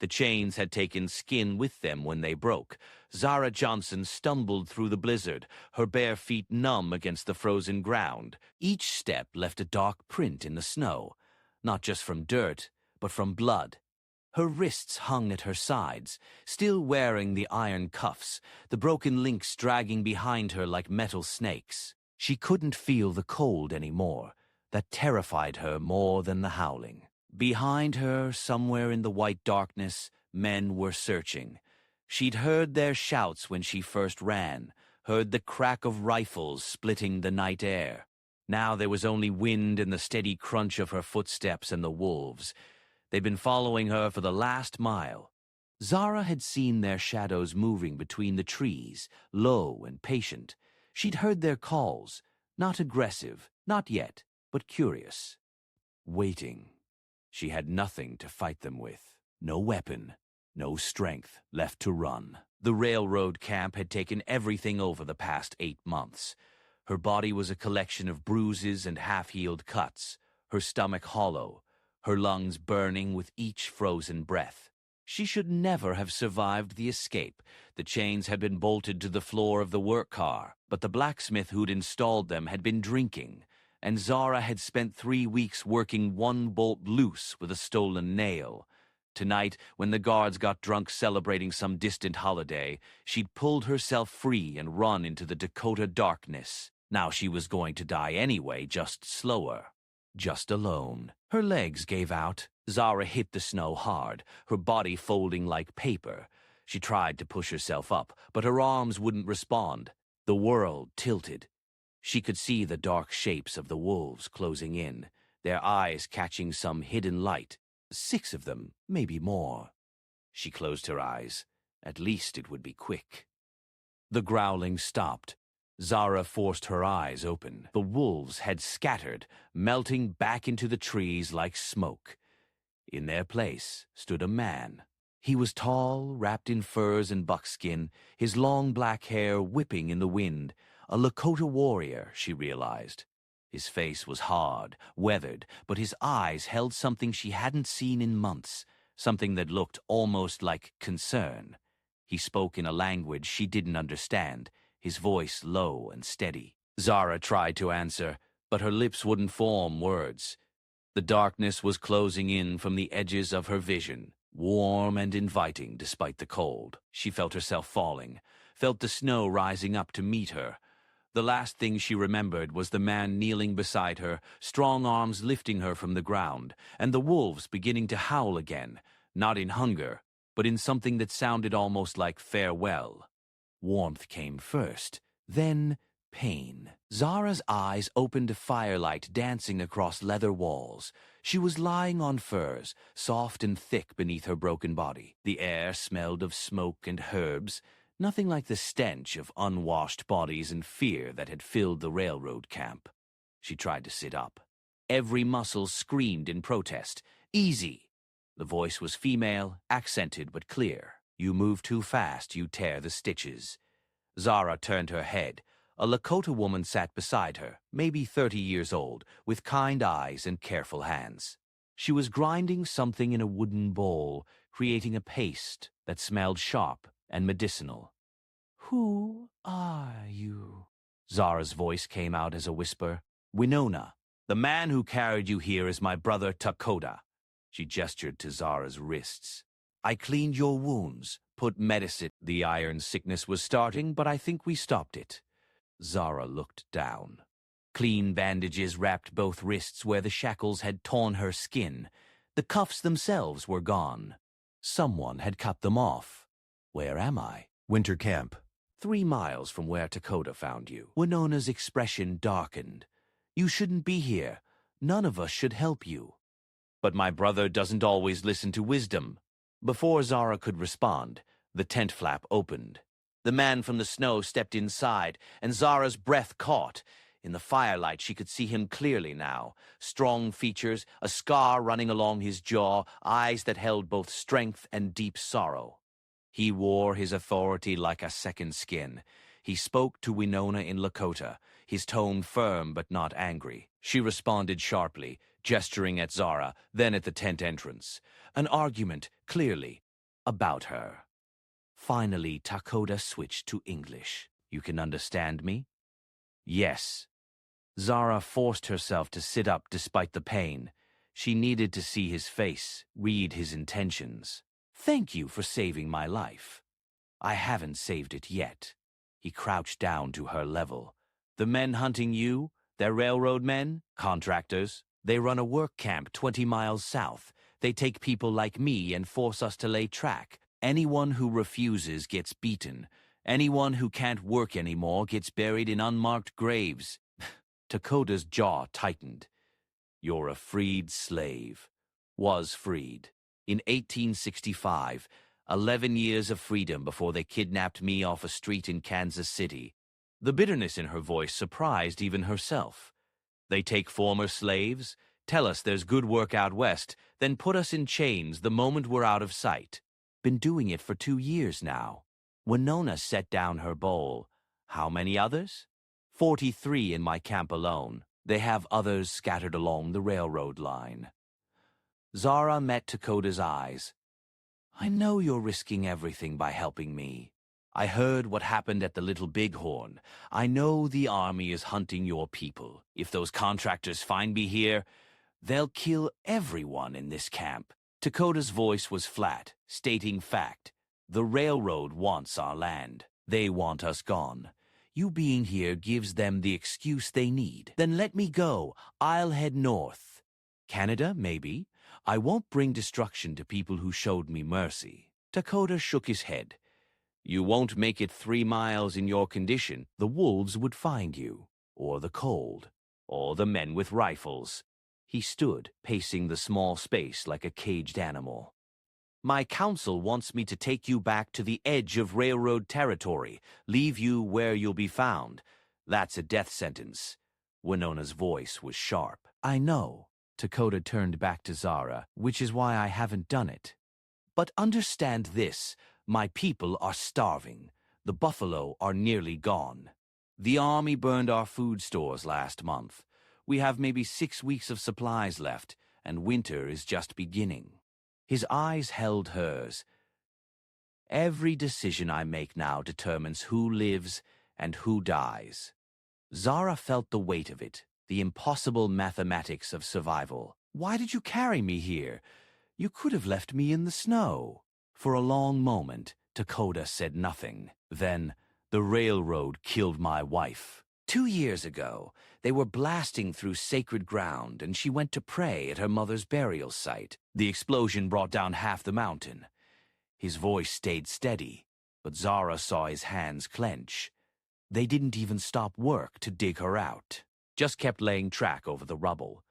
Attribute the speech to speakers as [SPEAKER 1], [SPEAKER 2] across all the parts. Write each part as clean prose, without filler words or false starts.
[SPEAKER 1] The chains had taken skin with them when they broke. Zara Johnson stumbled through the blizzard, her bare feet numb against the frozen ground. Each step left a dark print in the snow, not just from dirt, but from blood. Her wrists hung at her sides, still wearing the iron cuffs, the broken links dragging behind her like metal snakes. She couldn't feel the cold anymore. That terrified her more than the howling. Behind her, somewhere in the white darkness, men were searching. She'd heard their shouts when she first ran, heard the crack of rifles splitting the night air. Now there was only wind and the steady crunch of her footsteps and the wolves. They'd been following her for the last mile. Zara had seen their shadows moving between the trees, low and patient. She'd heard their calls, not aggressive, not yet, but curious. Waiting. She had nothing to fight them with. No weapon, no strength left to run. The railroad camp had taken everything over the past 8 months. Her body was a collection of bruises and half-healed cuts, her stomach hollow, her lungs burning with each frozen breath. She should never have survived the escape. The chains had been bolted to the floor of the work car, but the blacksmith who'd installed them had been drinking, and Zara had spent 3 weeks working one bolt loose with a stolen nail. Tonight, when the guards got drunk celebrating some distant holiday, she'd pulled herself free and run into the Dakota darkness. Now she was going to die anyway, just slower. Just alone. Her legs gave out. Zara hit the snow hard, her body folding like paper. She tried to push herself up, but her arms wouldn't respond. The world tilted. She could see the dark shapes of the wolves closing in, their eyes catching some hidden light. 6 of them, maybe more. She closed her eyes. At least it would be quick. The growling stopped. Zara forced her eyes open. The wolves had scattered, melting back into the trees like smoke. In their place stood a man. He was tall, wrapped in furs and buckskin, his long black hair whipping in the wind. A Lakota warrior, she realized. His face was hard, weathered, but his eyes held something she hadn't seen in months, something that looked almost like concern. He spoke in a language she didn't understand, his voice low and steady. Zara tried to answer, but her lips wouldn't form words. The darkness was closing in from the edges of her vision, warm and inviting despite the cold. She felt herself falling, felt the snow rising up to meet her. The last thing she remembered was the man kneeling beside her, strong arms lifting her from the ground, and the wolves beginning to howl again, not in hunger, but in something that sounded almost like farewell. Warmth came first, then pain. Zara's eyes opened to firelight dancing across leather walls. She was lying on furs, soft and thick beneath her broken body. The air smelled of smoke and herbs, nothing like the stench of unwashed bodies and fear that had filled the railroad camp. She tried to sit up. Every muscle screamed in protest. Easy. The voice was female, accented but clear. You move too fast, you tear the stitches. Zara turned her head. A Lakota woman sat beside her, maybe 30 years old, with kind eyes and careful hands. She was grinding something in a wooden bowl, creating a paste that smelled sharp and medicinal. Who are you? Zara's voice came out as a whisper. Winona, the man who carried you here is my brother Takoda. She gestured to Zara's wrists. I cleaned your wounds, put medicine. The iron sickness was starting, but I think we stopped it. Zara looked down. Clean bandages wrapped both wrists where the shackles had torn her skin. The cuffs themselves were gone. Someone had cut them off. Where am I?
[SPEAKER 2] Winter camp.
[SPEAKER 1] 3 miles from where Takoda found you. Winona's expression darkened. You shouldn't be here. None of us should help you. But my brother doesn't always listen to wisdom. Before Zara could respond, the tent flap opened. The man from the snow stepped inside, and Zara's breath caught. In the firelight, she could see him clearly now. Strong features, a scar running along his jaw, eyes that held both strength and deep sorrow. He wore his authority like a second skin. He spoke to Winona in Lakota, his tone firm but not angry. She responded sharply, gesturing at Zara, then at the tent entrance. An argument, clearly, about her. Finally, Takoda switched to English. You can understand me? Yes. Zara forced herself to sit up despite the pain. She needed to see his face, read his intentions. Thank you for saving my life. I haven't saved it yet. He crouched down to her level. The men hunting you, they're railroad men, contractors. They run a work camp 20 miles south. They take people like me and force us to lay track. Anyone who refuses gets beaten. Anyone who can't work anymore gets buried in unmarked graves. Takoda's jaw tightened. You're a freed slave. Was freed. In 1865, 11 years of freedom before they kidnapped me off a street in Kansas City. The bitterness in her voice surprised even herself. They take former slaves, tell us there's good work out west, then put us in chains the moment we're out of sight. Been doing it for 2 years now. Winona set down her bowl. How many others? 43 in my camp alone. They have others scattered along the railroad line. Zara met Takoda's eyes. I know you're risking everything by helping me. I heard what happened at the Little Bighorn. I know the army is hunting your people. If those contractors find me here, they'll kill everyone in this camp. Takoda's voice was flat, stating fact. The railroad wants our land. They want us gone. You being here gives them the excuse they need. Then let me go. I'll head north. Canada, maybe. I won't bring destruction to people who showed me mercy. Takoda shook his head. You won't make it 3 miles in your condition. The wolves would find you, or the cold, or the men with rifles. He stood, pacing the small space like a caged animal. My council wants me to take you back to the edge of railroad territory, leave you where you'll be found. That's a death sentence. Winona's voice was sharp. I know. Takoda turned back to Zara, which is why I haven't done it. But understand this. My people are starving. The buffalo are nearly gone. The army burned our food stores last month. We have maybe 6 weeks of supplies left, and winter is just beginning. His eyes held hers. Every decision I make now determines who lives and who dies. Zara felt the weight of it, the impossible mathematics of survival. Why did you carry me here? You could have left me in the snow. For a long moment, Takoda said nothing. Then, the railroad killed my wife. 2 years ago, they were blasting through sacred ground, and she went to pray at her mother's burial site. The explosion brought down half the mountain. His voice stayed steady, but Zara saw his hands clench. They didn't even stop work to dig her out, just kept laying track over the rubble.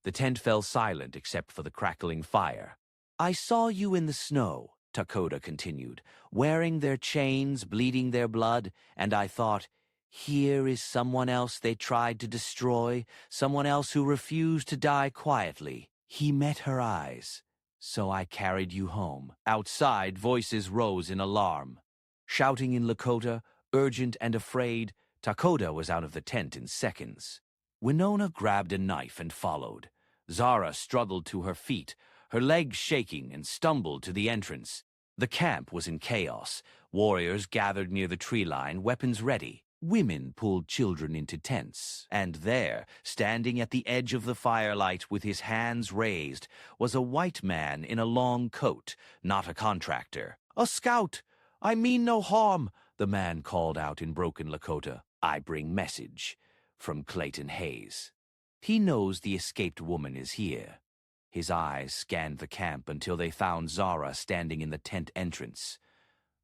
[SPEAKER 1] The tent fell silent except for the crackling fire. I saw you in the snow, Takoda continued, wearing their chains, bleeding their blood, and I thought, here is someone else they tried to destroy, someone else who refused to die quietly. He met her eyes, so I carried you home. Outside, voices rose in alarm. Shouting in Lakota, urgent and afraid, Takoda was out of the tent in seconds. Winona grabbed a knife and followed. Zara struggled to her feet, her legs shaking, and stumbled to the entrance. The camp was in chaos. Warriors gathered near the tree line, weapons ready. Women pulled children into tents, and there, standing at the edge of the firelight with his hands raised, was a white man in a long coat, not a contractor. A scout! I mean no harm, the man called out in broken Lakota. I bring message. From Clayton Hayes. He knows the escaped woman is here. His eyes scanned the camp until they found Zara standing in the tent entrance.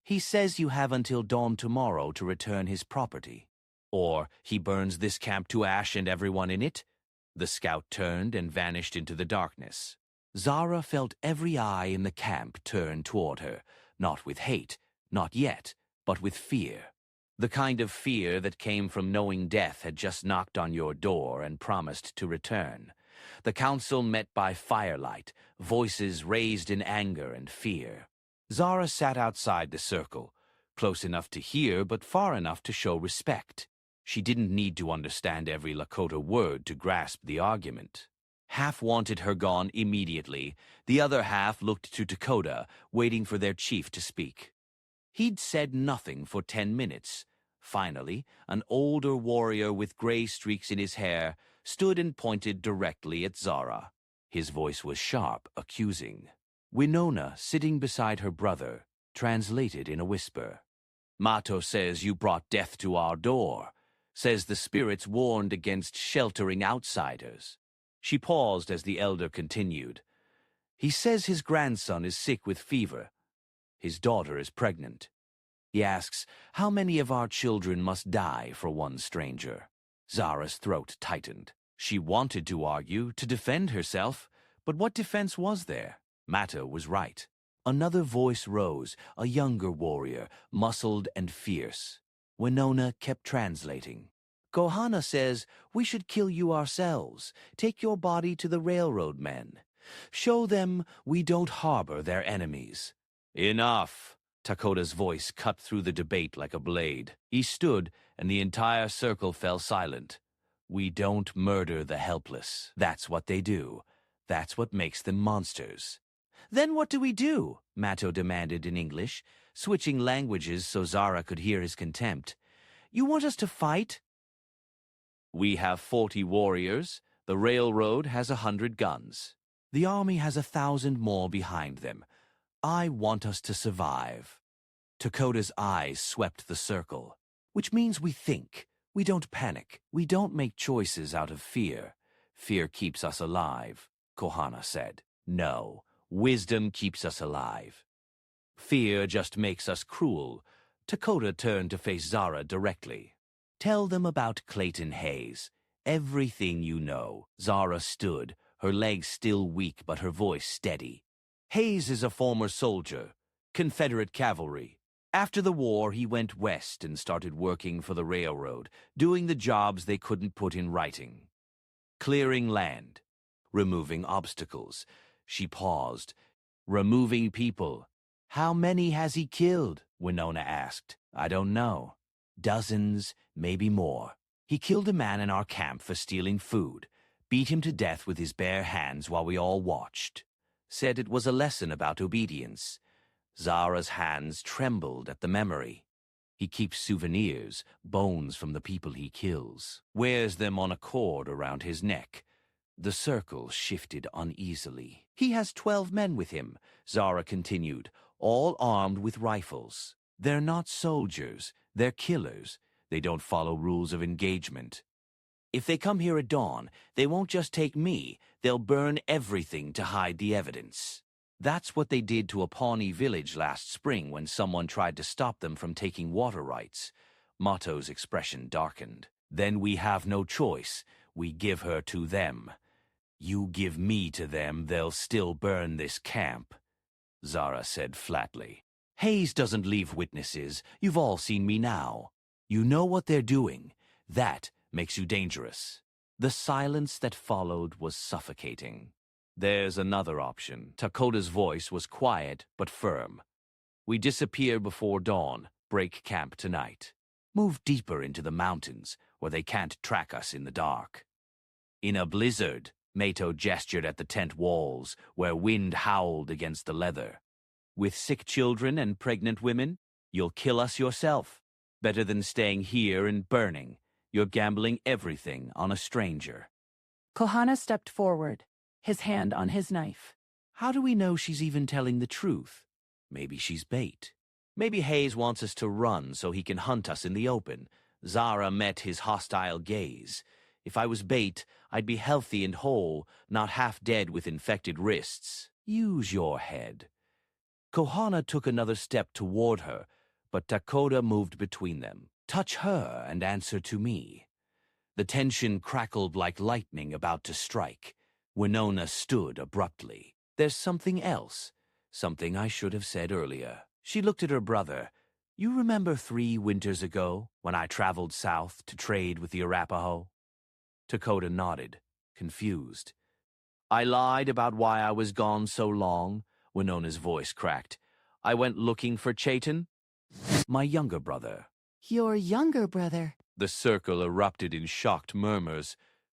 [SPEAKER 1] He says you have until dawn tomorrow to return his property. Or he burns this camp to ash and everyone in it. The scout turned and vanished into the darkness. Zara felt every eye in the camp turn toward her, not with hate, not yet, but with fear. The kind of fear that came from knowing death had just knocked on your door and promised to return. The council met by firelight, voices raised in anger and fear. Zara sat outside the circle, close enough to hear but far enough to show respect. She didn't need to understand every Lakota word to grasp the argument. Half wanted her gone immediately. The other half looked to Takoda, waiting for their chief to speak. He'd said nothing for 10 minutes. Finally, an older warrior with gray streaks in his hair stood and pointed directly at Zara. His voice was sharp, accusing. Winona, sitting beside her brother, translated in a whisper. "Mato says you brought death to our door. Says the spirits warned against sheltering outsiders." She paused as the elder continued. "He says his grandson is sick with fever. His daughter is pregnant. He asks, how many of our children must die for one stranger?" Zara's throat tightened. She wanted to argue, to defend herself, but what defense was there? Mato was right. Another voice rose, a younger warrior, muscled and fierce. Winona kept translating. "Kohana says we should kill you ourselves. Take your body to the railroad men. Show them we don't harbor their enemies." "Enough!" Takoda's voice cut through the debate like a blade. He stood, and the entire circle fell silent. "We don't murder the helpless. That's what they do. That's what makes them monsters." "Then what do we do?" Mato demanded in English, switching languages so Zara could hear his contempt. "You want us to fight?" "We have 40 warriors. The railroad has 100 guns. The army has 1,000 more behind them. I want us to survive." Takoda's eyes swept the circle. "Which means we think. We don't panic. We don't make choices out of fear. Fear keeps us alive," Kohana said. "No, wisdom keeps us alive. Fear just makes us cruel." Takoda turned to face Zara directly. "Tell them about Clayton Hayes. Everything you know." Zara stood, her legs still weak but her voice steady. "Hayes is a former soldier, Confederate cavalry. After the war, he went west and started working for the railroad, doing the jobs they couldn't put in writing. Clearing land, removing obstacles." She paused. "Removing people. How many has he killed?" Winona asked. "I don't know. Dozens, maybe more. He killed a man in our camp for stealing food, beat him to death with his bare hands while we all watched. Said it was a lesson about obedience." Zara's hands trembled at the memory. "He keeps souvenirs, bones from the people he kills. Wears them on a cord around his neck." The circle shifted uneasily. "He has 12 men with him," Zara continued, "all armed with rifles. They're not soldiers, they're killers. They don't follow rules of engagement. If they come here at dawn, they won't just take me, they'll burn everything to hide the evidence. That's what they did to a Pawnee village last spring when someone tried to stop them from taking water rights." Mato's expression darkened. "Then we have no choice. We give her to them. You give me to them, they'll still burn this camp," Zara said flatly. "Hayes doesn't leave witnesses. You've all seen me now. You know what they're doing. That makes you dangerous." The silence that followed was suffocating. "There's another option." Takoda's voice was quiet but firm. "We disappear before dawn, break camp tonight. Move deeper into the mountains where they can't track us in the dark." "In a blizzard," Mato gestured at the tent walls where wind howled against the leather. "With sick children and pregnant women, you'll kill us yourself. Better than staying here and burning. You're gambling everything on a stranger."
[SPEAKER 2] Kohana stepped forward, his hand on his knife.
[SPEAKER 1] "How do we know she's even telling the truth? Maybe she's bait. Maybe Hayes wants us to run so he can hunt us in the open." Zara met his hostile gaze. "If I was bait, I'd be healthy and whole, not half dead with infected wrists. Use your head." Kohana took another step toward her, but Takoda moved between them. "Touch her and answer to me." The tension crackled like lightning about to strike. Winona stood abruptly. "There's something else. Something I should have said earlier." She looked at her brother. "You remember 3 winters ago, when I traveled south to trade with the Arapaho?" Takoda nodded, confused. "I lied about why I was gone so long," Winona's voice cracked. "I went looking for Chayton." "My younger brother."
[SPEAKER 2] "Your younger brother?"
[SPEAKER 1] The circle erupted in shocked murmurs.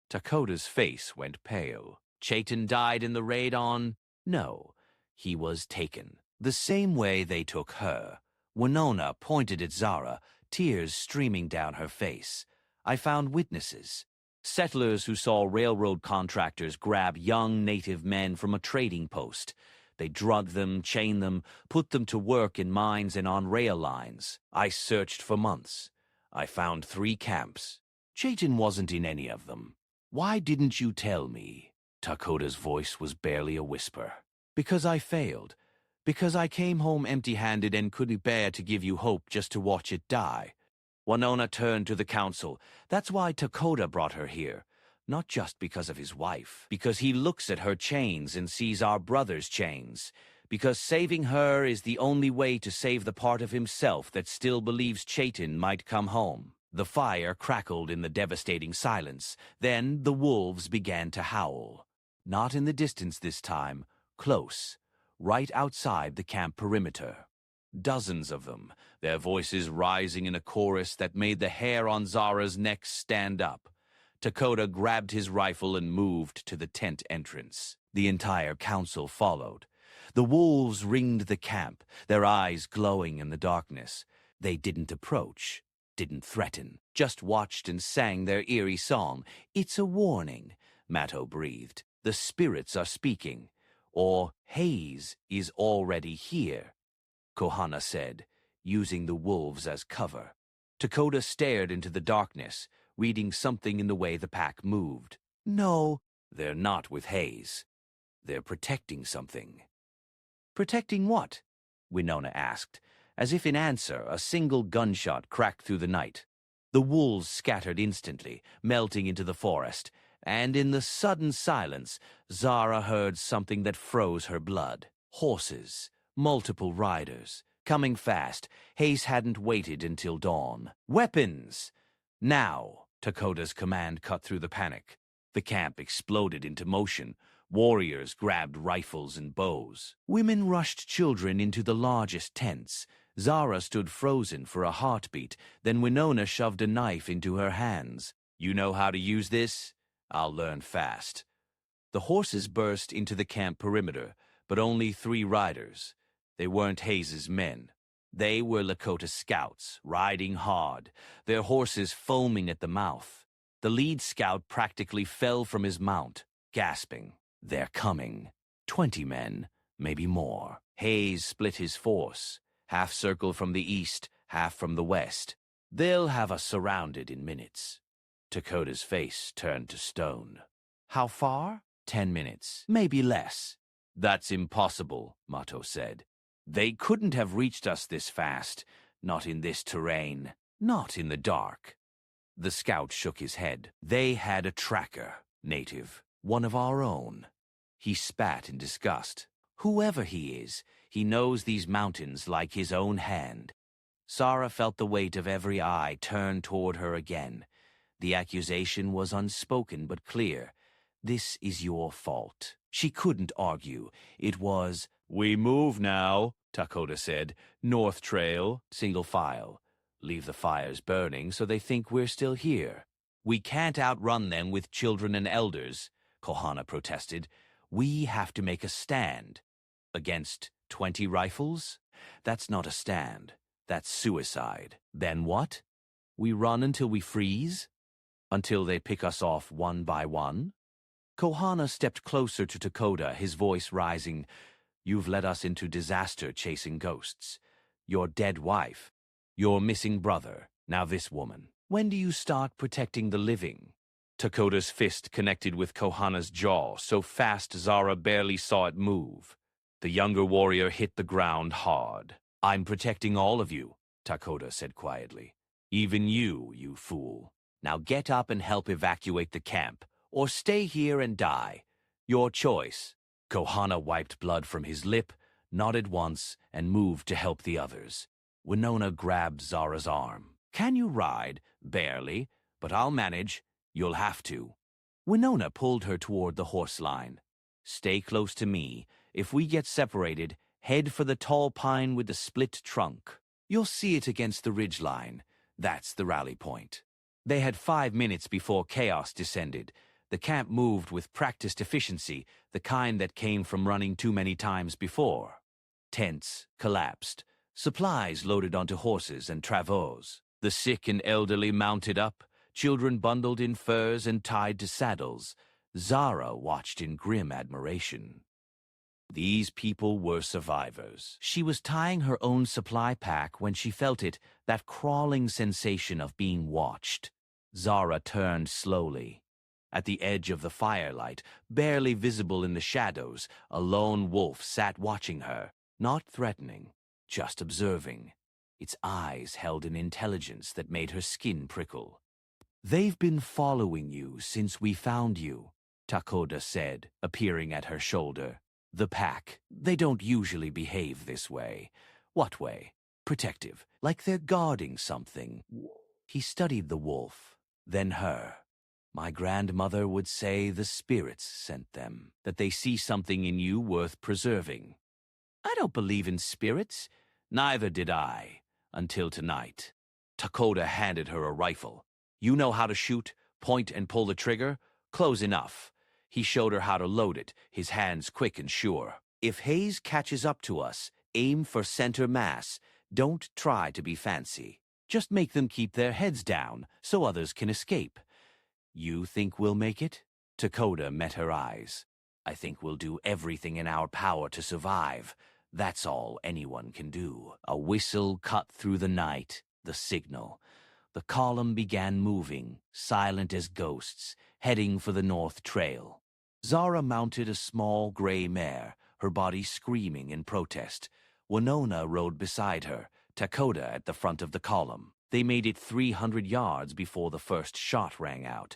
[SPEAKER 1] Takoda's face went pale. Chayton died in the raid on? No, he was taken. The same way they took her. Winona pointed at Zara, tears streaming down her face. I found witnesses. Settlers who saw railroad contractors grab young native men from a trading post. They drugged them, chained them, put them to work in mines and on rail lines. I searched for months. I found 3 camps. Chayton wasn't in any of them. Why didn't you tell me? Takoda's voice was barely a whisper. Because I failed. Because I came home empty-handed and couldn't bear to give you hope just to watch it die. Winona turned to the council. That's why Takoda brought her here. Not just because of his wife. Because he looks at her chains and sees our brother's chains. Because saving her is the only way to save the part of himself that still believes Chayton might come home. The fire crackled in the devastating silence. Then the wolves began to howl. Not in the distance this time. Close. Right outside the camp perimeter. Dozens of them, their voices rising in a chorus that made the hair on Zara's neck stand up. Takoda grabbed his rifle and moved to the tent entrance. The entire council followed. The wolves ringed the camp, their eyes glowing in the darkness. They didn't approach, didn't threaten, just watched and sang their eerie song. It's a warning, Matto breathed. The spirits are speaking. Or Hayes is already here, Kohana said, using the wolves as cover. Takoda stared into the darkness, reading something in the way the pack moved. No, they're not with Hayes. They're protecting something. Protecting what? Winona asked. As if in answer, a single gunshot cracked through the night. The wolves scattered instantly, melting into the forest, and in the sudden silence, Zara heard something that froze her blood. Horses, multiple riders, coming fast. Hayes hadn't waited until dawn. Weapons! Now! Takoda's command cut through the panic. The camp exploded into motion. Warriors grabbed rifles and bows. Women rushed children into the largest tents. Zara stood frozen for a heartbeat. Then Winona shoved a knife into her hands. You know how to use this? I'll learn fast. The horses burst into the camp perimeter, but only 3 riders. They weren't Hayes's men. They were Lakota scouts, riding hard, their horses foaming at the mouth. The lead scout practically fell from his mount, gasping. They're coming. 20 men, maybe more. Hayes split his force, half circle from the east, half from the west. They'll have us surrounded in minutes. Takoda's face turned to stone. How far? 10 minutes, maybe less. That's impossible, Matto said. They couldn't have reached us this fast, not in this terrain, not in the dark. The scout shook his head. They had a tracker, native, one of our own. He spat in disgust. Whoever he is, he knows these mountains like his own hand. Zara felt the weight of every eye turned toward her again. The accusation was unspoken but clear. This is your fault. She couldn't argue. It was, We move now, Takoda said. North trail, single file. Leave the fires burning so they think we're still here. We can't outrun them with children and elders, Kohana protested. We have to make a stand. Against 20 rifles? That's not a stand. That's suicide. Then what? We run until we freeze? Until they pick us off one by one? Kohana stepped closer to Takoda, his voice rising. You've led us into disaster chasing ghosts. Your dead wife. Your missing brother. Now this woman. When do you start protecting the living? Takoda's fist connected with Kohana's jaw, so fast Zara barely saw it move. The younger warrior hit the ground hard. I'm protecting all of you, Takoda said quietly. Even you, you fool. Now get up and help evacuate the camp, or stay here and die. Your choice. Kohana wiped blood from his lip, nodded once, and moved to help the others. Winona grabbed Zara's arm. Can you ride? Barely, but I'll manage. You'll have to. Winona pulled her toward the horse line. Stay close to me. If we get separated, head for the tall pine with the split trunk. You'll see it against the ridge line. That's the rally point. They had 5 minutes before chaos descended. The camp moved with practiced efficiency, the kind that came from running too many times before. Tents collapsed, supplies loaded onto horses and travaux. The sick and elderly mounted up, children bundled in furs and tied to saddles. Zara watched in grim admiration. These people were survivors. She was tying her own supply pack when she felt it, that crawling sensation of being watched. Zara turned slowly. At the edge of the firelight, barely visible in the shadows, a lone wolf sat watching her, not threatening, just observing. Its eyes held an intelligence that made her skin prickle. "They've been following you since we found you," Takoda said, appearing at her shoulder. "The pack, they don't usually behave this way." "What way?" "Protective, like they're guarding something." He studied the wolf, then her. "My grandmother would say the spirits sent them, that they see something in you worth preserving." "I don't believe in spirits." "Neither did I, until tonight." Takoda handed her a rifle. "You know how to shoot, point and pull the trigger? Close enough." He showed her how to load it, his hands quick and sure. "If Hayes catches up to us, aim for center mass. Don't try to be fancy. Just make them keep their heads down so others can escape." "You think we'll make it?" Takoda met her eyes. "I think we'll do everything in our power to survive. That's all anyone can do." A whistle cut through the night, the signal. The column began moving, silent as ghosts, heading for the North Trail. Zara mounted a small gray mare, her body screaming in protest. Winona rode beside her, Takoda at the front of the column. They made it 300 yards before the first shot rang out.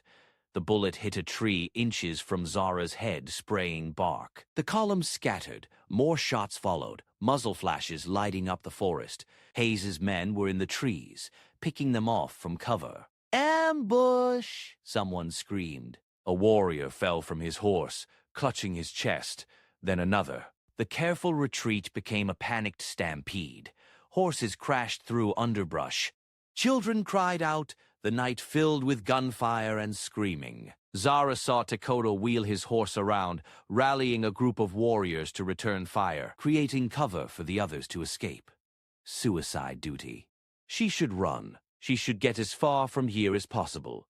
[SPEAKER 1] The bullet hit a tree inches from Zara's head, spraying bark. The column scattered. More shots followed, muzzle flashes lighting up the forest. Hayes's men were in the trees, picking them off from cover. "Ambush!" someone screamed. A warrior fell from his horse, clutching his chest. Then another. The careful retreat became a panicked stampede. Horses crashed through underbrush. Children cried out, the night filled with gunfire and screaming. Zara saw Takoda wheel his horse around, rallying a group of warriors to return fire, creating cover for the others to escape. Suicide duty. She should run. She should get as far from here as possible.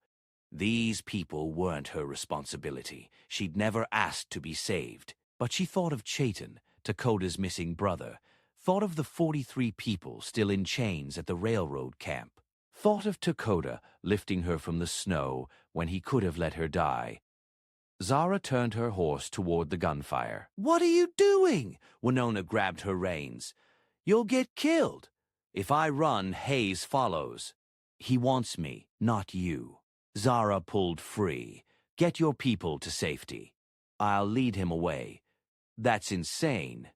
[SPEAKER 1] These people weren't her responsibility. She'd never asked to be saved. But she thought of Chaitan, Takoda's missing brother, thought of the 43 people still in chains at the railroad camp, thought of Takoda lifting her from the snow when he could have let her die. Zara turned her horse toward the gunfire. "What are you doing?" Winona grabbed her reins. "You'll get killed. If I run, Hayes follows." "He wants me, not you." Zara pulled free. "Get your people to safety. I'll lead him away." "That's insane."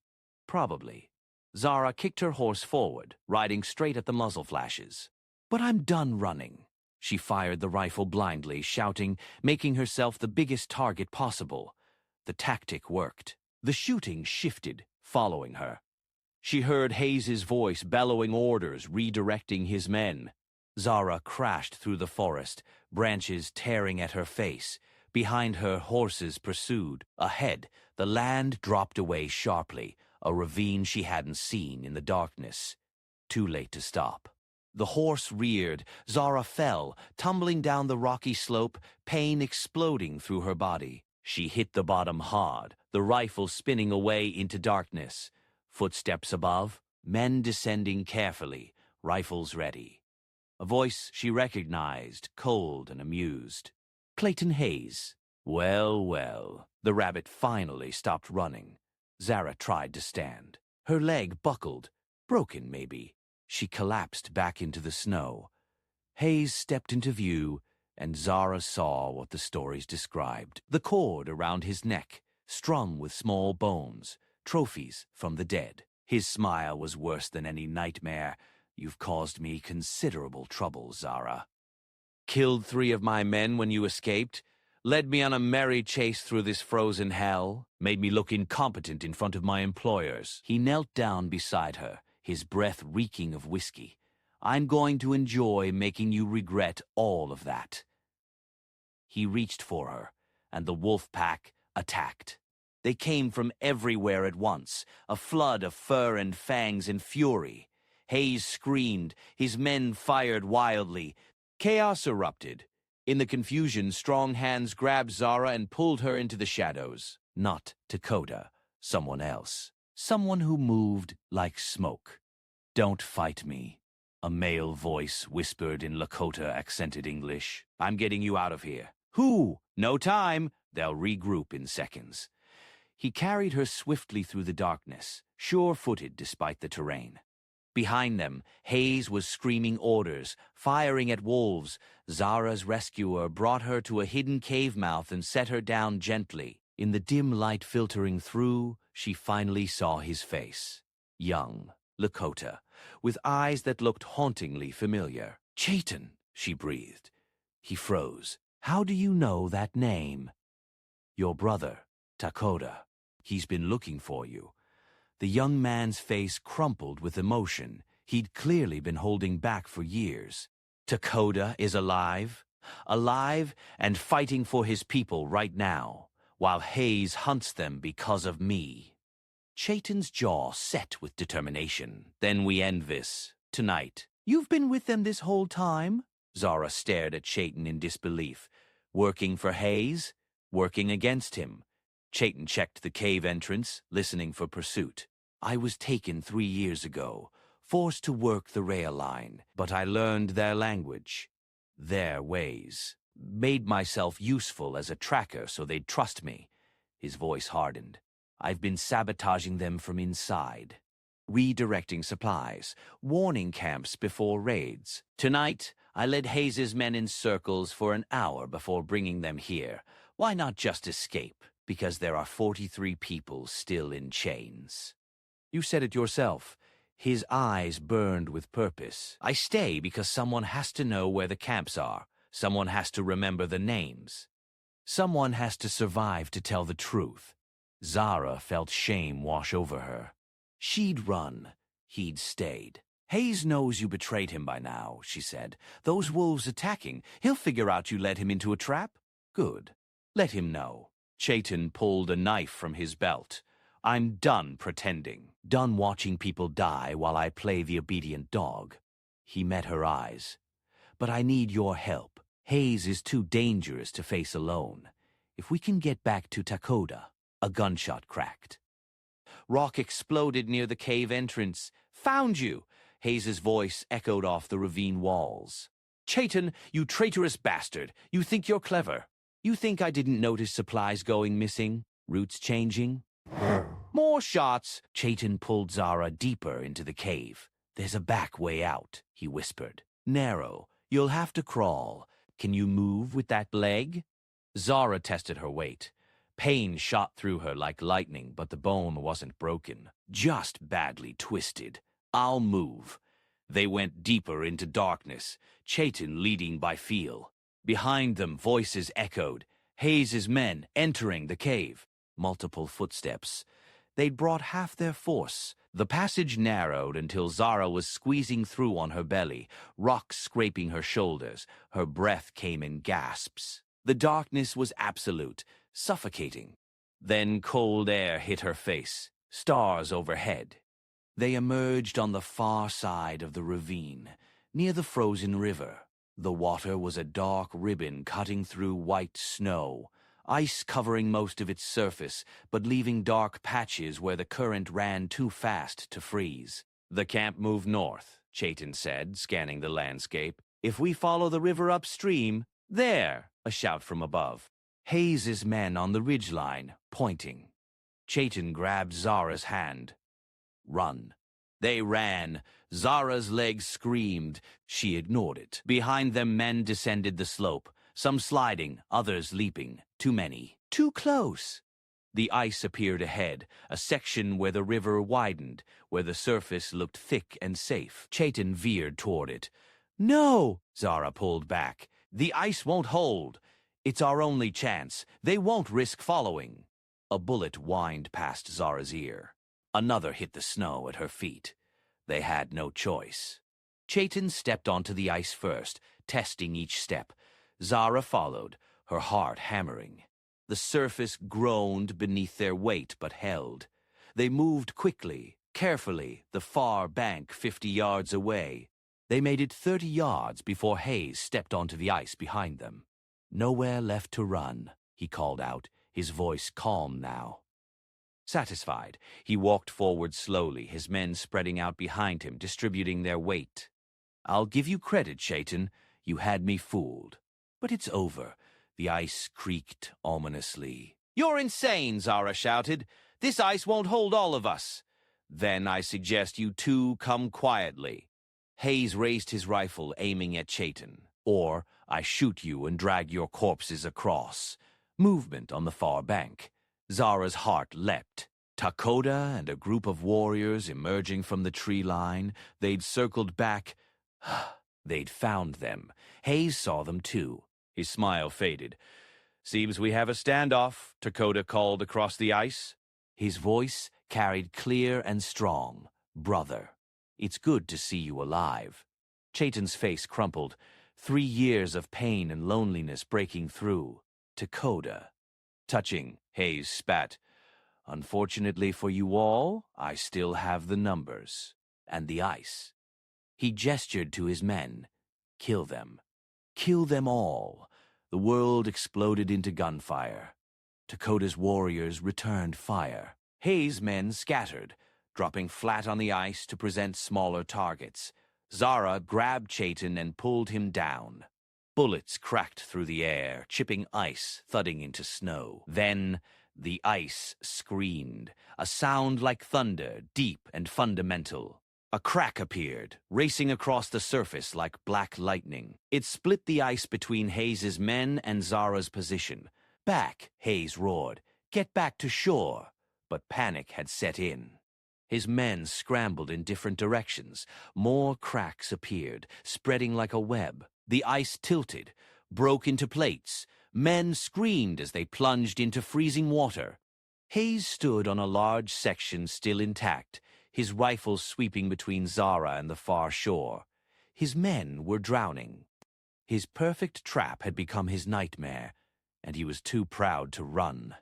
[SPEAKER 1] "Probably." Zara kicked her horse forward, riding straight at the muzzle flashes. "But I'm done running." She fired the rifle blindly, shouting, making herself the biggest target possible. The tactic worked. The shooting shifted, following her. She heard Hayes's voice bellowing orders, redirecting his men. Zara crashed through the forest, branches tearing at her face. Behind her, horses pursued. Ahead, the land dropped away sharply, a ravine she hadn't seen in the darkness. Too late to stop. The horse reared. Zara fell, tumbling down the rocky slope, pain exploding through her body. She hit the bottom hard, the rifle spinning away into darkness. Footsteps above, men descending carefully, rifles ready. A voice she recognized, cold and amused. Clayton Hayes. Well, well. The rabbit finally stopped running. Zara tried to stand. Her leg buckled. Broken, maybe. She collapsed back into the snow. Hayes stepped into view, and Zara saw what the stories described. The cord around his neck, strung with small bones, trophies from the dead. His smile was worse than any nightmare. "You've caused me considerable trouble, Zara. Killed 3 of my men when you escaped, led me on a merry chase through this frozen hell, made me look incompetent in front of my employers." He knelt down beside her, his breath reeking of whiskey. "I'm going to enjoy making you regret all of that." He reached for her, and the wolf pack attacked. They came from everywhere at once, a flood of fur and fangs and fury. Hayes screamed, his men fired wildly. Chaos erupted. In the confusion, strong hands grabbed Zara and pulled her into the shadows. Not Takoda, someone else. Someone who moved like smoke. "Don't fight me," a male voice whispered in Lakota-accented English. "I'm getting you out of here." "Who?" "No time. They'll regroup in seconds." He carried her swiftly through the darkness, sure-footed despite the terrain. Behind them, Hayes was screaming orders, firing at wolves. Zara's rescuer brought her to a hidden cave mouth and set her down gently. In the dim light filtering through, she finally saw his face. Young, Lakota, with eyes that looked hauntingly familiar. "Chayton," she breathed. He froze. "How do you know that name?" "Your brother, Takoda. He's been looking for you." The young man's face crumpled with emotion. He'd clearly been holding back for years. "Takoda is alive? Alive and fighting for his people right now, while Hayes hunts them because of me." Chayton's jaw set with determination. "Then we end this. Tonight." "You've been with them this whole time?" Zara stared at Chayton in disbelief. "Working for Hayes? Working against him?" Chayton checked the cave entrance, listening for pursuit. "I was taken 3 years ago, forced to work the rail line, but I learned their language, their ways. Made myself useful as a tracker so they'd trust me." His voice hardened. "I've been sabotaging them from inside, redirecting supplies, warning camps before raids. Tonight, I led Hayes's men in circles for an hour before bringing them here. Why not just escape? Because there are 43 people still in chains." "You said it yourself." His eyes burned with purpose. "I stay because someone has to know where the camps are. Someone has to remember the names. Someone has to survive to tell the truth." Zara felt shame wash over her. She'd run. He'd stayed. "Hayes knows you betrayed him by now," she said. "Those wolves attacking, he'll figure out you led him into a trap." "Good. Let him know." Chayton pulled a knife from his belt. "I'm done pretending. Done watching people die while I play the obedient dog." He met her eyes. "But I need your help. Hayes is too dangerous to face alone. If we can get back to Takoda." A gunshot cracked. Rock exploded near the cave entrance. "Found you!" Hayes's voice echoed off the ravine walls. "Chayton, you traitorous bastard! You think you're clever. You think I didn't notice supplies going missing? Routes changing?" More shots! Chayton pulled Zara deeper into the cave. "There's a back way out," he whispered. "Narrow. You'll have to crawl. Can you move with that leg?" Zara tested her weight. Pain shot through her like lightning, but the bone wasn't broken. Just badly twisted. "I'll move." They went deeper into darkness, Chayton leading by feel. Behind them, voices echoed. Hayes's men entering the cave. Multiple footsteps. They'd brought half their force. The passage narrowed until Zara was squeezing through on her belly, rocks scraping her shoulders. Her breath came in gasps. The darkness was absolute, suffocating. Then cold air hit her face, stars overhead. They emerged on the far side of the ravine, near the frozen river. The water was a dark ribbon cutting through white snow, ice covering most of its surface, but leaving dark patches where the current ran too fast to freeze. "The camp moved north," Chayton said, scanning the landscape. "If we follow the river upstream—" "There!" a shout from above. Hayes's men on the ridgeline, pointing. Chayton grabbed Zara's hand. "Run." They ran. Zara's legs screamed. She ignored it. Behind them, men descended the slope, some sliding, others leaping. Too many. Too close. The ice appeared ahead, a section where the river widened, where the surface looked thick and safe. Chayton veered toward it. "No!" Zara pulled back. "The ice won't hold. It's our only chance. They won't risk following." A bullet whined past Zara's ear. Another hit the snow at her feet. They had no choice. Chayton stepped onto the ice first, testing each step. Zara followed, her heart hammering. The surface groaned beneath their weight but held. They moved quickly, carefully, the far bank 50 yards away. They made it 30 yards before Hayes stepped onto the ice behind them. "Nowhere left to run," he called out, his voice calm now. Satisfied, he walked forward slowly, his men spreading out behind him, distributing their weight. "I'll give you credit, Chayton. You had me fooled. But it's over." The ice creaked ominously. "You're insane," Zara shouted. "This ice won't hold all of us." "Then I suggest you two come quietly." Hayes raised his rifle, aiming at Chayton. "Or I shoot you and drag your corpses across." Movement on the far bank. Zara's heart leapt. Takoda and a group of warriors emerging from the tree line. They'd circled back. They'd found them. Hayes saw them too. His smile faded. "Seems we have a standoff," Takoda called across the ice. His voice carried clear and strong. "Brother, it's good to see you alive." Chayton's face crumpled. 3 years of pain and loneliness breaking through. "Takoda." Touching, Hayes spat. "Unfortunately for you all, I still have the numbers. And the ice." He gestured to his men. "Kill them. Kill them all." The world exploded into gunfire. Takoda's warriors returned fire. Hayes' men scattered, dropping flat on the ice to present smaller targets. Zara grabbed Chayton and pulled him down. Bullets cracked through the air, chipping ice, thudding into snow. Then the ice screamed, a sound like thunder, deep and fundamental. A crack appeared, racing across the surface like black lightning. It split the ice between Hayes's men and Zara's position. "Back," Hayes roared. "Get back to shore." But panic had set in. His men scrambled in different directions. More cracks appeared, spreading like a web. The ice tilted, broke into plates. Men screamed as they plunged into freezing water. Hayes stood on a large section still intact, his rifle sweeping between Zara and the far shore. His men were drowning. His perfect trap had become his nightmare, and he was too proud to run.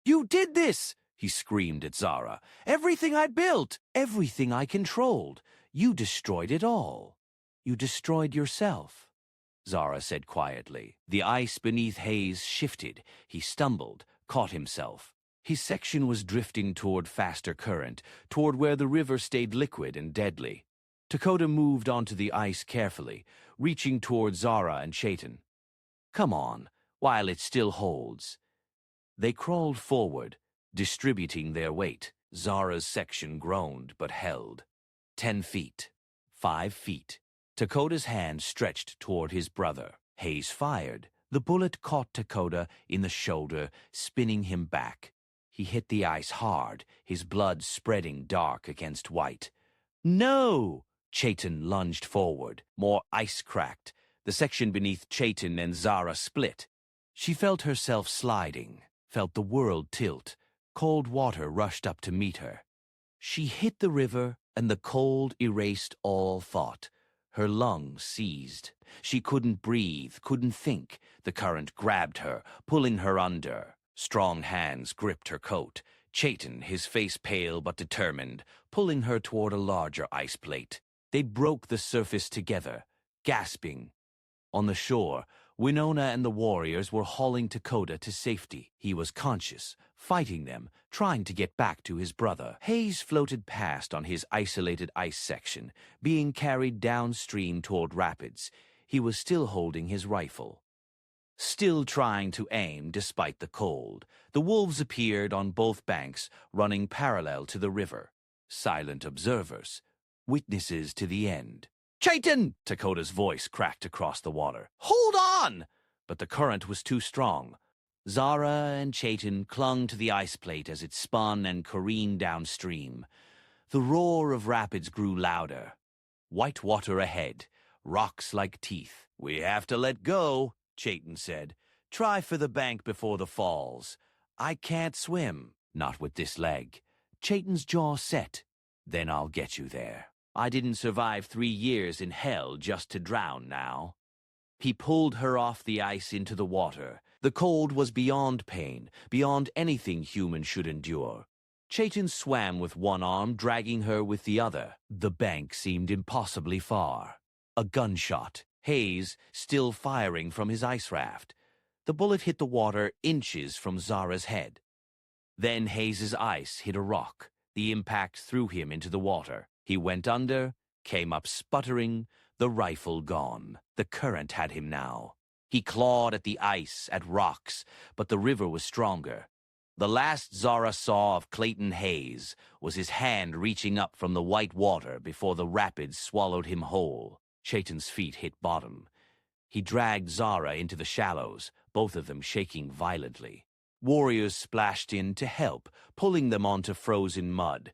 [SPEAKER 1] "You did this!" he screamed at Zara. "Everything I built, everything I controlled. You destroyed it all. You destroyed yourself," Zara said quietly. The ice beneath Hayes shifted. He stumbled, caught himself. His section was drifting toward faster current, toward where the river stayed liquid and deadly. Takoda moved onto the ice carefully, reaching toward Zara and Chayton. "Come on, while it still holds." They crawled forward, distributing their weight. Zara's section groaned but held. 10 feet. 5 feet. Takoda's hand stretched toward his brother. Hayes fired. The bullet caught Takoda in the shoulder, spinning him back. He hit the ice hard, his blood spreading dark against white. "No!" Chayton lunged forward. More ice cracked. The section beneath Chayton and Zara split. She felt herself sliding, felt the world tilt. Cold water rushed up to meet her. She hit the river, and the cold erased all thought. Her lungs seized. She couldn't breathe, couldn't think. The current grabbed her, pulling her under. Strong hands gripped her coat. Chayton, his face pale but determined, pulling her toward a larger ice plate. They broke the surface together, gasping. On the shore, Winona and the warriors were hauling Takoda to safety. He was conscious, fighting them, trying to get back to his brother. Hayes floated past on his isolated ice section, being carried downstream toward rapids. He was still holding his rifle. Still trying to aim despite the cold. The wolves appeared on both banks, running parallel to the river. Silent observers, witnesses to the end. "Chayton!" Takoda's voice cracked across the water. "Hold on!" But the current was too strong. Zara and Chayton clung to the ice plate as it spun and careened downstream. The roar of rapids grew louder. White water ahead, rocks like teeth. "We have to let go," Chayton said. "Try for the bank before the falls." "I can't swim." "Not with this leg." Chayton's jaw set. "Then I'll get you there. I didn't survive 3 years in hell just to drown now." He pulled her off the ice into the water. The cold was beyond pain, beyond anything human should endure. Chayton swam with one arm, dragging her with the other. The bank seemed impossibly far. A gunshot, Hayes still firing from his ice raft. The bullet hit the water inches from Zara's head. Then Hayes's ice hit a rock. The impact threw him into the water. He went under, came up sputtering, the rifle gone. The current had him now. He clawed at the ice, at rocks, but the river was stronger. The last Zara saw of Clayton Hayes was his hand reaching up from the white water before the rapids swallowed him whole. Chayton's feet hit bottom. He dragged Zara into the shallows, both of them shaking violently. Warriors splashed in to help, pulling them onto frozen mud.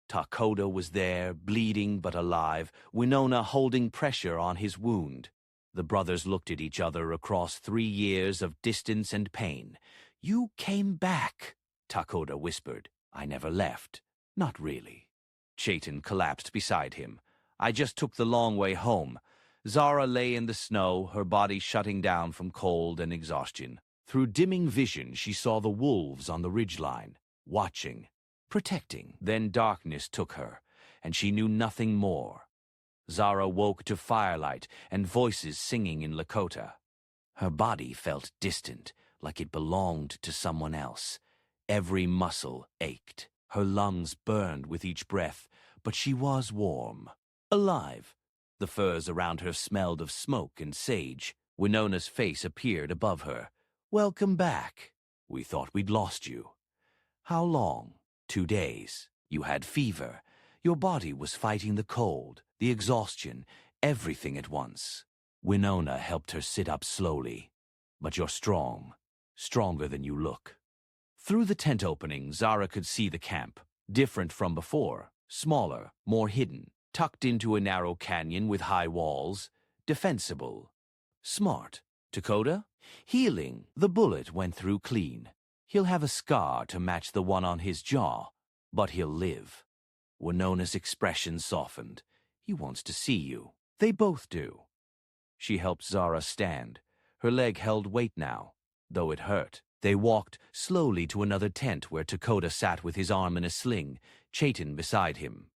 [SPEAKER 1] Takoda was there, bleeding but alive, Winona holding pressure on his wound. The brothers looked at each other across 3 years of distance and pain. "You came back," Takoda whispered. "I never left. Not really." Chayton collapsed beside him. "I just took the long way home." Zara lay in the snow, her body shutting down from cold and exhaustion. Through dimming vision, she saw the wolves on the ridgeline, watching, protecting. Then darkness took her, and she knew nothing more. Zara woke to firelight and voices singing in Lakota. Her body felt distant, like it belonged to someone else. Every muscle ached. Her lungs burned with each breath, but she was warm, alive. The furs around her smelled of smoke and sage. Winona's face appeared above her. "Welcome back. We thought we'd lost you." "How long?" 2 days. You had fever. Your body was fighting the cold, the exhaustion, everything at once. Winona helped her sit up slowly. "But you're strong. Stronger than you look." Through the tent opening, Zara could see the camp. Different from before. Smaller, more hidden. Tucked into a narrow canyon with high walls. Defensible. Smart. Takoda? Healing. The bullet went through clean. He'll have a scar to match the one on his jaw, but he'll live. Winona's expression softened. "He wants to see you." They both do. She helped Zara stand. Her leg held weight now, though it hurt. They walked slowly to another tent where Takoda sat with his arm in a sling, Chayton beside him.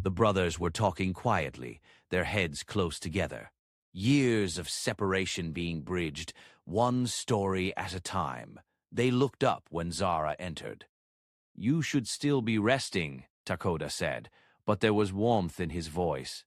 [SPEAKER 1] The brothers were talking quietly, their heads close together. Years of separation being bridged, one story at a time. They looked up when Zara entered. "You should still be resting," Takoda said, but there was warmth in his voice.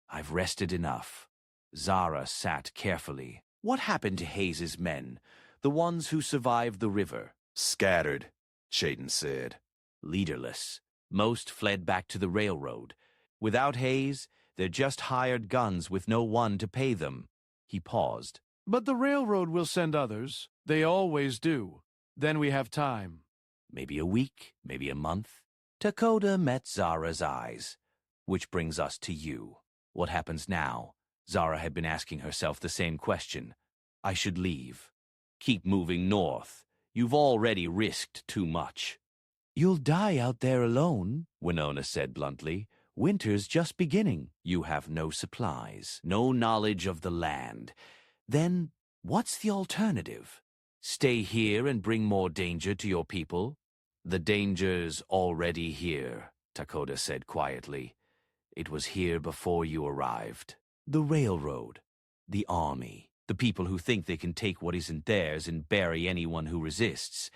[SPEAKER 1] "I've rested enough." Zara sat carefully. "What happened to Hayes's men, the ones who survived the river?"
[SPEAKER 3] "Scattered," Chayton said.
[SPEAKER 1] "Leaderless. Most fled back to the railroad. Without Hayes, they're just hired guns with no one to pay them." He paused.
[SPEAKER 4] "But the railroad will send others. They always do. Then we have time."
[SPEAKER 1] "Maybe a week, maybe a month." Takoda met Zara's eyes. "Which brings us to you. What happens now?" Zara had been asking herself the same question. "I should leave. Keep moving north. You've already risked too much." "You'll die out there alone," Winona said bluntly. "Winter's just beginning. You have no supplies, no knowledge of the land. Then what's the alternative? Stay here and bring more danger to your people?" "The danger's already here," Takoda said quietly. "It was here before you arrived. The railroad, the army, the people who think they can take what isn't theirs and bury anyone who resists."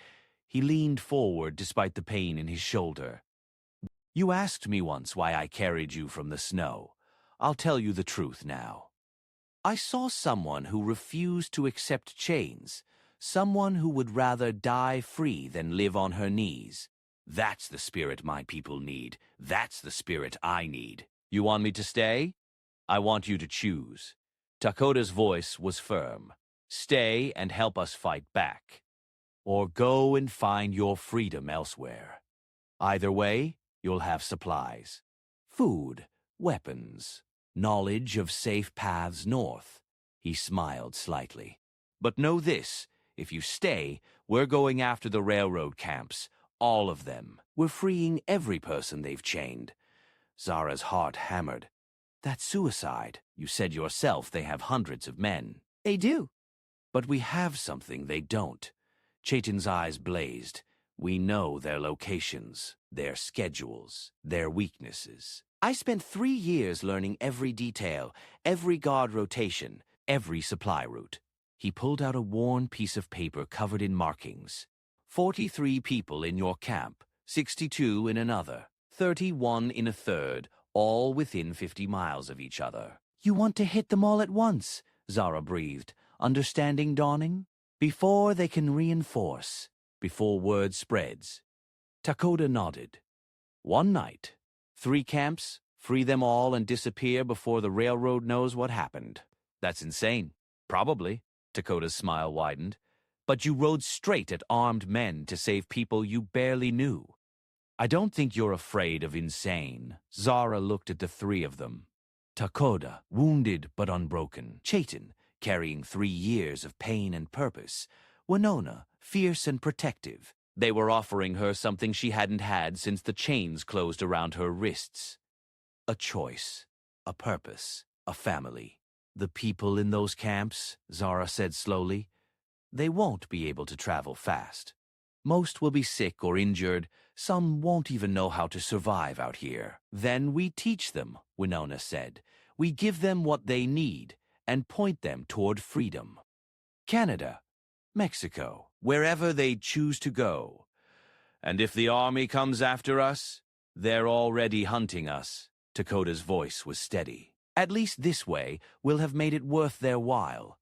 [SPEAKER 1] He leaned forward despite the pain in his shoulder. "You asked me once why I carried you from the snow. I'll tell you the truth now. I saw someone who refused to accept chains, someone who would rather die free than live on her knees. That's the spirit my people need. That's the spirit I need. You want me to stay? I want you to choose." Takoda's voice was firm. "Stay and help us fight back. Or go and find your freedom elsewhere. Either way, you'll have supplies. Food, weapons, knowledge of safe paths north." He smiled slightly. "But know this, if you stay, we're going after the railroad camps, all of them. We're freeing every person they've chained." Zara's heart hammered. That's suicide. You said yourself they have hundreds of men.
[SPEAKER 2] They do.
[SPEAKER 1] But we have something they don't. Chaitin's eyes blazed. We know their locations, their schedules, their weaknesses. I spent 3 years learning every detail, every guard rotation, every supply route. He pulled out a worn piece of paper covered in markings. 43 people in your camp, 62 in another, 31 in a third, all within 50 miles of each other.
[SPEAKER 2] You want to hit them all at once,
[SPEAKER 1] Zara breathed, understanding dawning? Before they can reinforce, before word spreads. Takoda nodded. One night, 3 camps, free them all and disappear before the railroad knows what happened. That's insane. Probably. Takoda's smile widened. But you rode straight at armed men to save people you barely knew. I don't think you're afraid of insane. Zara looked at the 3 of them. Takoda, wounded but unbroken. Chaitin, carrying 3 years of pain and purpose. Winona, fierce and protective. They were offering her something she hadn't had since the chains closed around her wrists. A choice, a purpose, a family. The people in those camps, Zara said slowly, they won't be able to travel fast. Most will be sick or injured. Some won't even know how to survive out here. Then we teach them, Winona said. We give them what they need and point them toward freedom. Canada, Mexico, wherever they choose to go. And if the army comes after us, they're already hunting us. Takoda's voice was steady. At least this way, we'll have made it worth their while.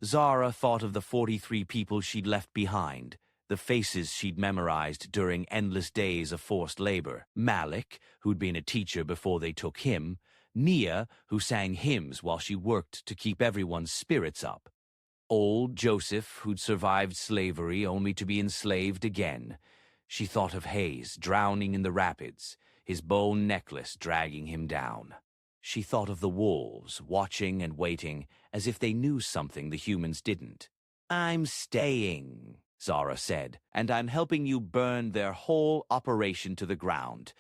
[SPEAKER 1] Zara thought of the 43 people she'd left behind, the faces she'd memorized during endless days of forced labor. Malik, who'd been a teacher before they took him. Nia, who sang hymns while she worked to keep everyone's spirits up. Old Joseph, who'd survived slavery only to be enslaved again. She thought of Hayes drowning in the rapids, his bone necklace dragging him down. She thought of the wolves, watching and waiting, as if they knew something the humans didn't. I'm staying, Zara said, and I'm helping you burn their whole operation to the ground.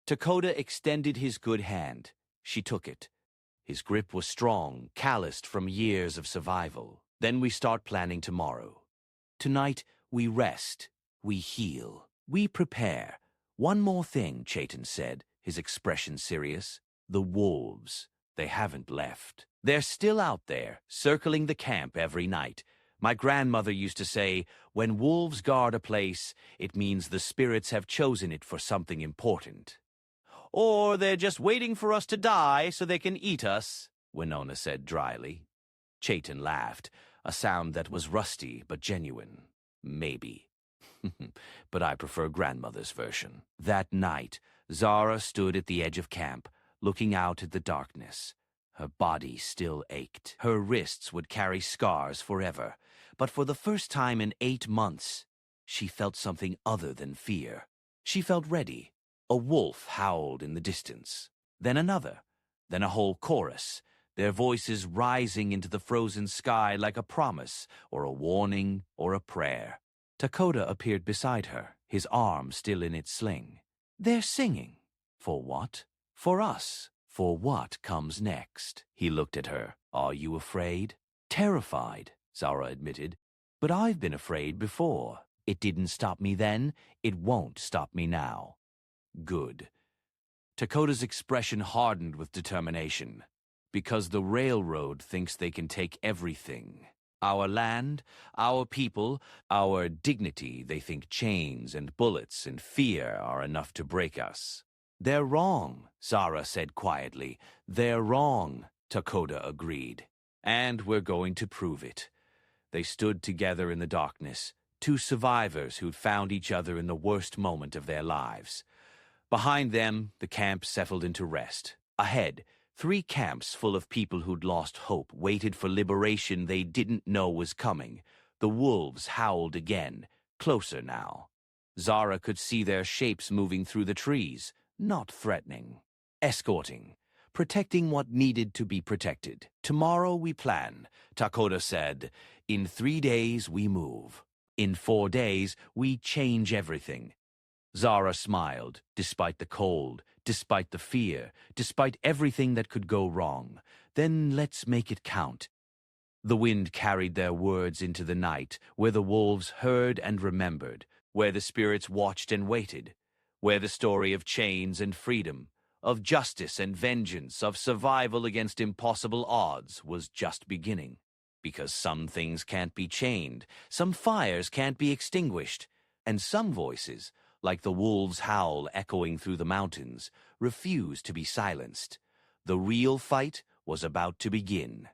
[SPEAKER 1] Takoda extended his good hand. She took it. His grip was strong, calloused from years of survival. Then we start planning tomorrow. Tonight, we rest, we heal, we prepare. One more thing, Chaitin said, his expression serious. The wolves. They haven't left. They're still out there, circling the camp every night. My grandmother used to say, when wolves guard a place, it means the spirits have chosen it for something important. Or they're just waiting for us to die so they can eat us, Winona said dryly. Chaitin laughed, a sound that was rusty but genuine. Maybe. But I prefer grandmother's version. That night, Zara stood at the edge of camp, looking out at the darkness. Her body still ached. Her wrists would carry scars forever. But for the first time in 8 months, she felt something other than fear. She felt ready. A wolf howled in the distance. Then another. Then a whole chorus, their voices rising into the frozen sky like a promise or a warning or a prayer. Takoda appeared beside her, his arm still in its sling. They're singing. For what? For us. For what comes next? He looked at her. Are you afraid? Terrified, Zara admitted. But I've been afraid before. It didn't stop me then. It won't stop me now. Good. Takoda's expression hardened with determination. Because the railroad thinks they can take everything. Our land, our people, our dignity, they think chains and bullets and fear are enough to break us. They're wrong, Zara said quietly. They're wrong, Takoda agreed. And we're going to prove it. They stood together in the darkness, 2 survivors who'd found each other in the worst moment of their lives. Behind them, the camp settled into rest. Ahead, 3 camps full of people who'd lost hope waited for liberation they didn't know was coming. The wolves howled again, closer now. Zara could see their shapes moving through the trees. Not threatening, escorting, protecting what needed to be protected. Tomorrow we plan, Takoda said. In 3 days we move. In 4 days we change everything. Zara smiled, despite the cold, despite the fear, despite everything that could go wrong. Then let's make it count. The wind carried their words into the night, where the wolves heard and remembered, where the spirits watched and waited, where the story of chains and freedom, of justice and vengeance, of survival against impossible odds was just beginning. Because some things can't be chained, some fires can't be extinguished, and some voices, like the wolves' howl echoing through the mountains, refuse to be silenced. The real fight was about to begin.